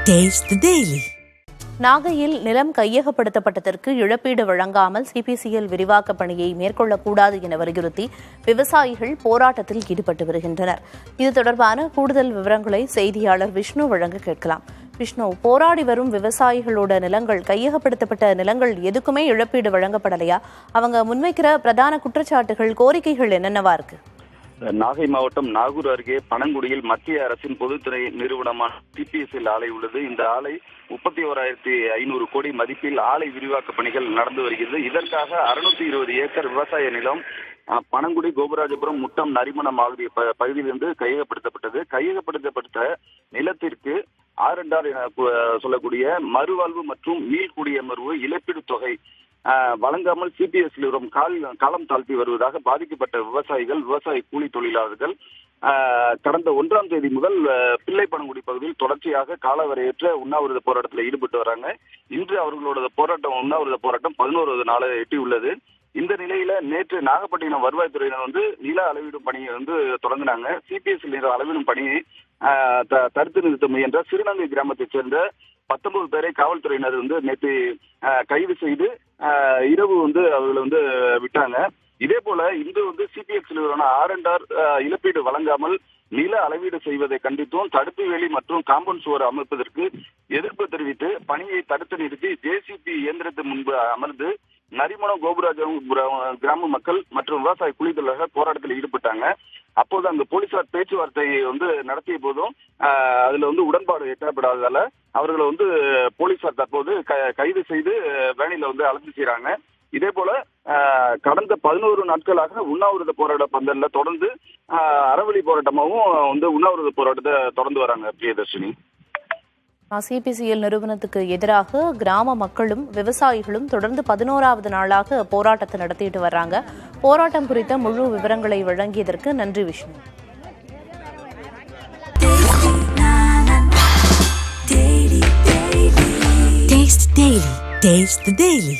Taste the Daily. நாகையில் நிலம் கையகப்படுத்தப்பட்டதற்கு இழப்பீடு வழங்காமல் சிபிசிஎல் விரிவாக்க பணியை மேற்கொள்ளக்கூடாது என வலியுறுத்தி விவசாயிகள் போராட்டத்தில் ஈடுபட்டு வருகின்றனர். இது தொடர்பான கூடுதல் விவரங்களை செய்தியாளர் விஷ்ணு வழங்க கேட்கலாம். விஷ்ணு, போராடி வரும் விவசாயிகளோட நிலங்கள் கையகப்படுத்தப்பட்ட நிலங்கள் எதுக்குமே இழப்பீடு வழங்கப்படலையா? அவங்க முன்வைக்கிற பிரதான குற்றச்சாட்டுகள், கோரிக்கைகள் என்னென்னவா இருக்கு? நாகை மாவட்டம் நாகூர் அருகே பனங்குடியில் மத்திய அரசின் பொதுத்துறை நிறுவனமான சிபிஎஸ்எல் ஆலை உள்ளது. இந்த ஆலை 31,500 கோடி மதிப்பில் ஆலை விரிவாக்க பணிகள் நடந்து வருகிறது. இதற்காக 620 ஏக்கர் விவசாய நிலம் பனங்குடி, கோபராஜபுரம், முட்டம், நரிமணம் ஆகிய பகுதியிலிருந்து கையகப்படுத்தப்பட்டது. கையகப்படுத்தப்பட்ட நிலத்திற்கு R&R என சொல்லக்கூடிய மறுவாழ்வு மற்றும் மீள்குடியமர்வு இழப்பீடு தொகை வழங்காமல் சிபிஎஸ்எல் காலம் தாழ்த்தி வருவதாக பாதிக்கப்பட்ட விவசாயிகள், விவசாய கூலி தொழிலாளர்கள் கடந்த 1ஆம் தேதி முதல் பிள்ளைப்பனங்குடி பகுதியில் தொடர்ச்சியாக காலவரையற்ற உண்ணாவிரத போராட்டத்தில் ஈடுபட்டு வராங்க. இன்று அவர்களோட உண்ணாவிரத போராட்டம் 11வது நாளை எட்டியுள்ளது. இந்த நிலையில நேற்று நாகப்பட்டினம் வருவாய்த்துறையினர் நில அளவீடும் பணியை தொடங்கினாங்க. சிபிஎஸ்எல் நில அளவீடும் பணியை தடுத்து நிறுத்த முயன்ற சிறுநங்கை கிராமத்தைச் சேர்ந்த 19 பேரை காவல்துறையினர் நேற்று கைது செய்து இரவு அவர்களை விட்டாங்க. இதே போல இன்று சிபிஎஸ்எல் R&R இழப்பீடு வழங்காமல் நில அளவீடு செய்வதை கண்டித்தும் தடுப்பு வேலி மற்றும் காம்பவுண்ட் சுவர் அமைப்பதற்கு எதிர்ப்பு தெரிவித்து பணியை தடுத்து நிறுத்தி ஜேசிபி இயந்திரத்தின் முன்பு அமர்ந்து நரிமணம், கோபுராஜம் கிராம மக்கள் மற்றும் விவசாய கூலி தொழிலாளர்கள் போராட்டத்தில் ஈடுபட்டாங்க. அப்போது அங்கு போலீசார் பேச்சுவார்த்தை நடத்திய போதும் அதுல உடன்பாடு எட்டப்படாததால அவர்களை போலீசார் தற்போது கைது செய்து வேனில அழைத்து செய்யறாங்க. இதே போல கடந்த 11 நாட்களாக உண்ணாவிரத போராட்ட பந்தல்ல தொடர்ந்து அறவழி போராட்டமாகவும் உண்ணாவிரத போராட்டத்தை தொடர்ந்து வராங்க. பிரியதர்ஷினி, சிபிசிஎல் நிறுவனத்துக்கு எதிராக கிராம மக்களும் விவசாயிகளும் தொடர்ந்து 11வது நாளாக போராட்டத்தை நடத்திட்டு வர்றாங்க. போராட்டம் குறித்த முழு விவரங்களை வழங்கியதற்கு நன்றி விஷ்ணு. Taste the Daily.